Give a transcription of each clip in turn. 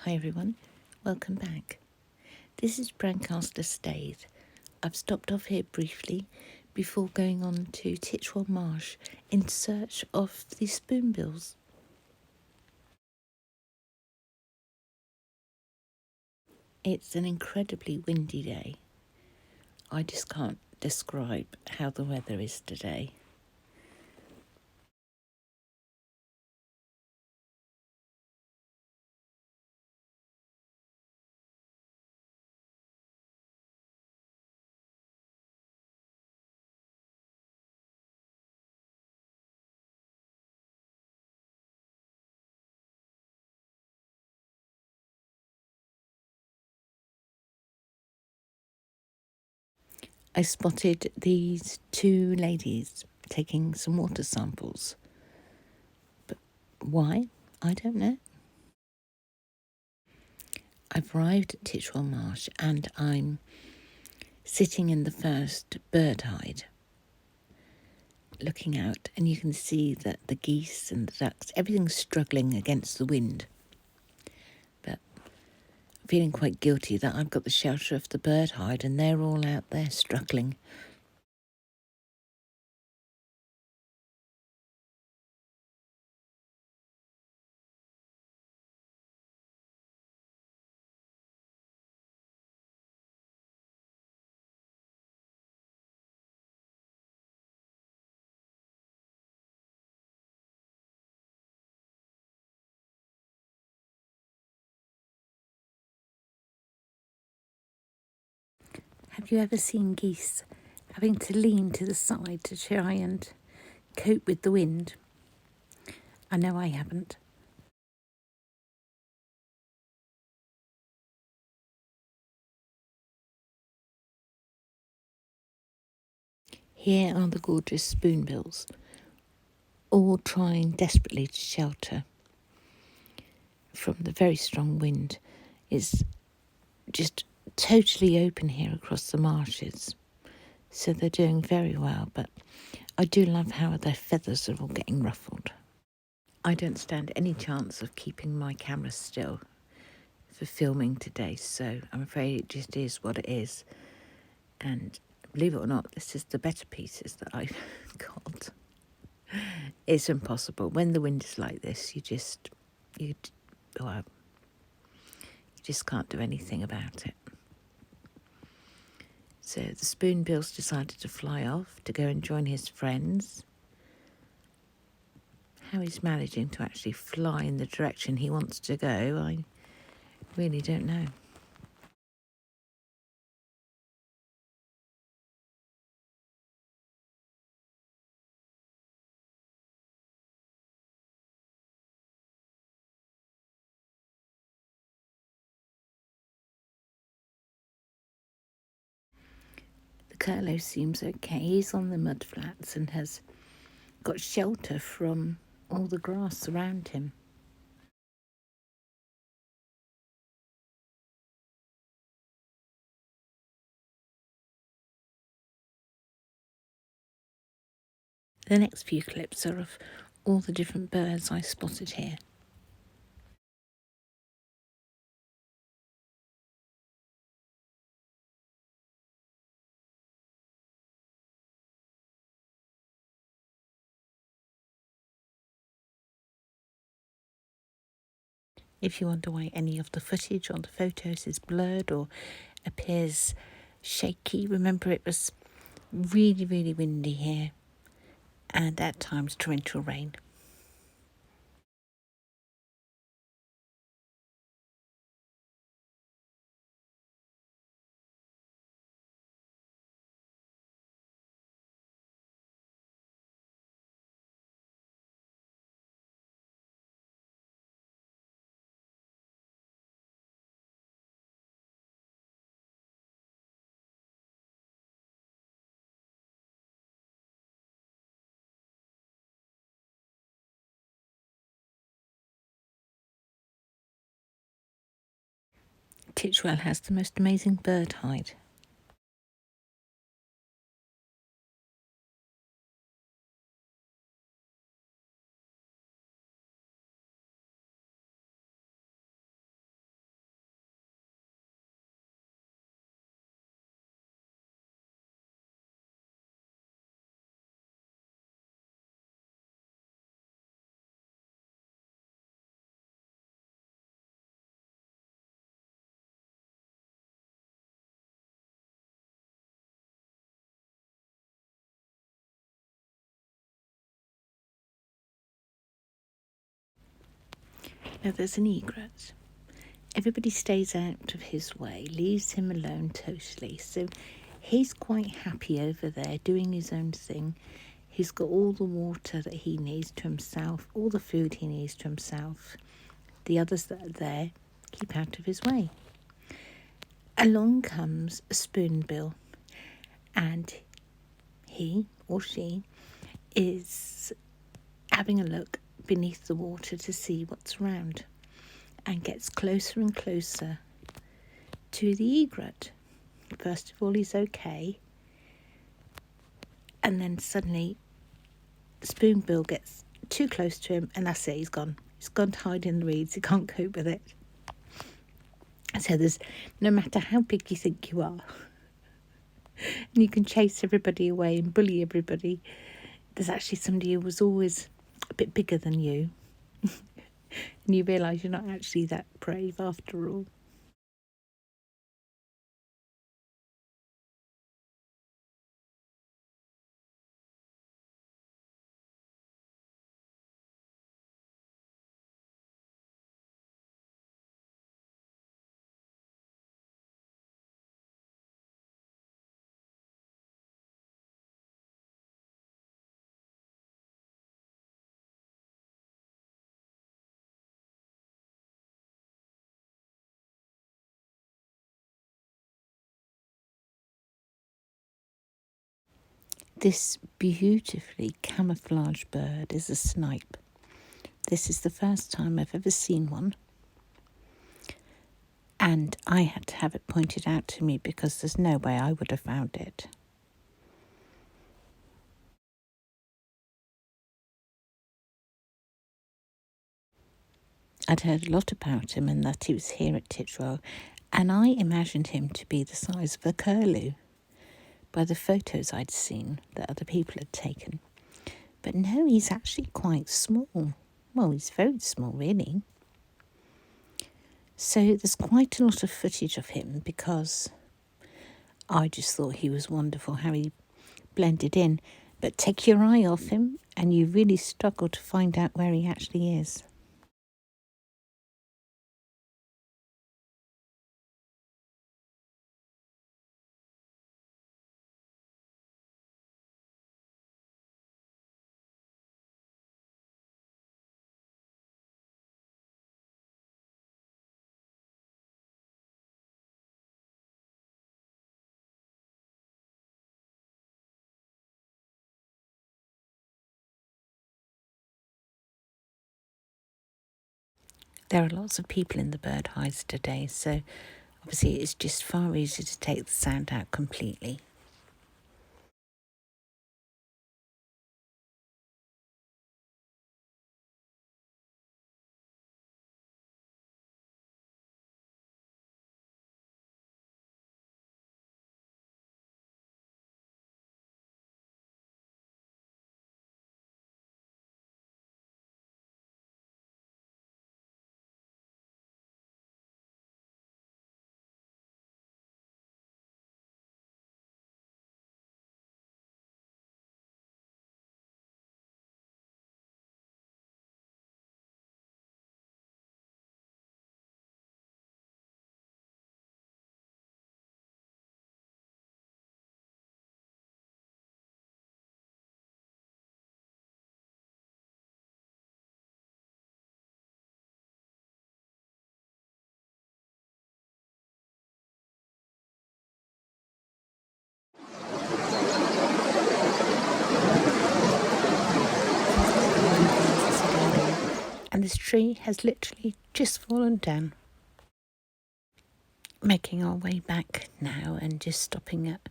Hi everyone, welcome back. This is Brancaster Staithe. I've stopped off here briefly before going on to Titchwell Marsh in search of the spoonbills. It's an incredibly windy day. I just can't describe how the weather is today. I spotted these two ladies taking some water samples. But why? I don't know. I've arrived at Titchwell Marsh and I'm sitting in the first bird hide, looking out, and you can see that the geese and the ducks, everything's struggling against the wind. But I'm feeling quite guilty that I've got the shelter of the bird hide and they're all out there struggling. Have you ever seen geese having to lean to the side to try and cope with the wind? I know I haven't. Here are the gorgeous spoonbills, all trying desperately to shelter from the very strong wind. It's just totally open here across the marshes, so they're doing very well, but I do love how their feathers are all getting ruffled. I don't stand any chance of keeping my camera still for filming today, so I'm afraid it just is what it is. And believe it or not, this is the better pieces that I've got. It's impossible. When the wind is like this, you just can't do anything about it. So the spoonbills decided to fly off to go and join his friends. How he's managing to actually fly in the direction he wants to go, I really don't know. The curlew seems okay. He's on the mud flats and has got shelter from all the grass around him. The next few clips are of all the different birds I spotted here. If you wonder why any of the footage on the photos is blurred or appears shaky, remember it was really, really windy here and at times torrential rain. Titchwell has the most amazing bird hide. Now there's an egret. Everybody stays out of his way, leaves him alone totally. So he's quite happy over there doing his own thing. He's got all the water that he needs to himself, all the food he needs to himself. The others that are there keep out of his way. Along comes a spoonbill, and he or she is having a look beneath the water to see what's around, and gets closer and closer to the egret. First of all, he's okay, and then suddenly Spoonbill gets too close to him, and that's it, he's gone. He's gone to hide in the reeds, he can't cope with it. So there's, no matter how big you think you are, and you can chase everybody away and bully everybody, there's actually somebody who was always a bit bigger than you. And you realise you're not actually that brave after all. This beautifully camouflaged bird is a snipe. This is the first time I've ever seen one, and I had to have it pointed out to me because there's no way I would have found it. I'd heard a lot about him and that he was here at Titchwell, and I imagined him to be the size of a curlew by the photos I'd seen that other people had taken. But no, he's actually quite small. Well, he's very small, really. So there's quite a lot of footage of him because I just thought he was wonderful how he blended in. But take your eye off him and you really struggle to find out where he actually is. There are lots of people in the bird hides today, so obviously it's just far easier to take the sound out completely. And this tree has literally just fallen down. Making our way back now and just stopping at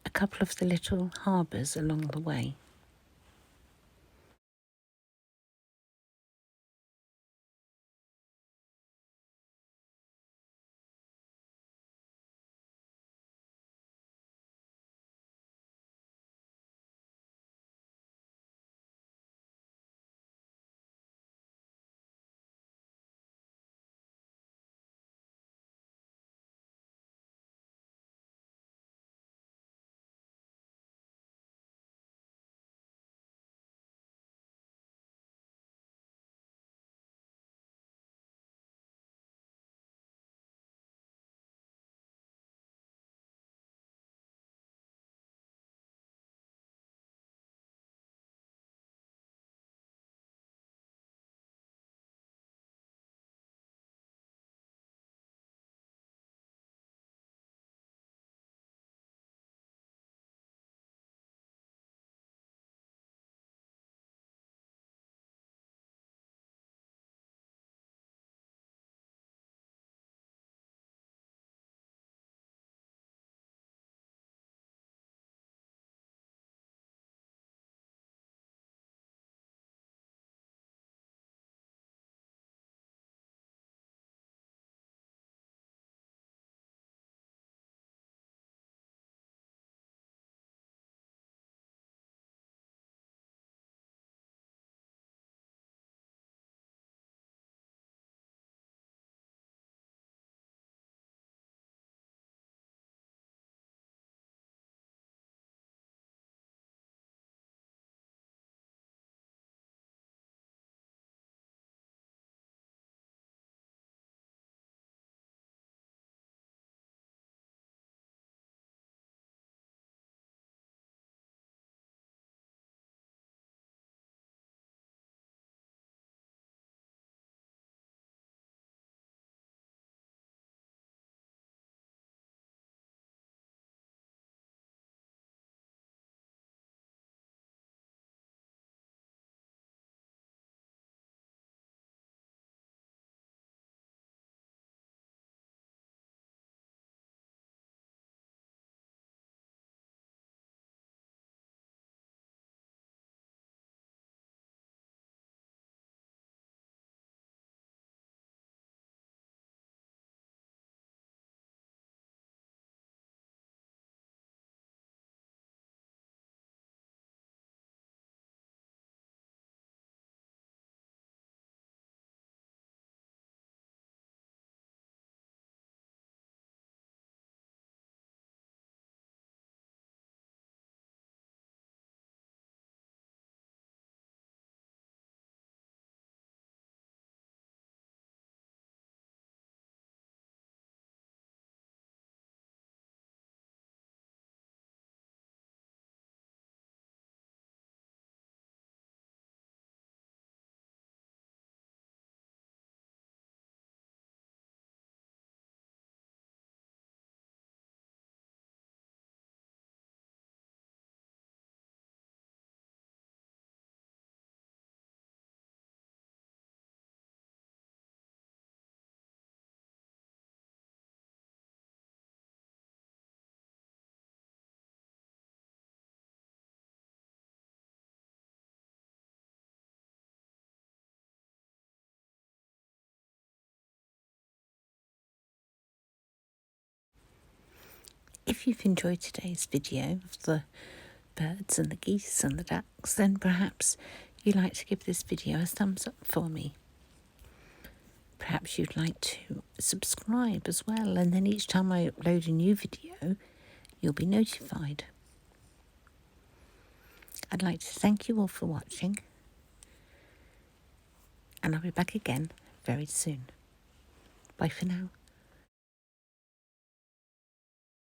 a couple of the little harbours along the way. If you've enjoyed today's video of the birds and the geese and the ducks, then perhaps you'd like to give this video a thumbs up for me. Perhaps you'd like to subscribe as well, and then each time I upload a new video, you'll be notified. I'd like to thank you all for watching, and I'll be back again very soon. Bye for now.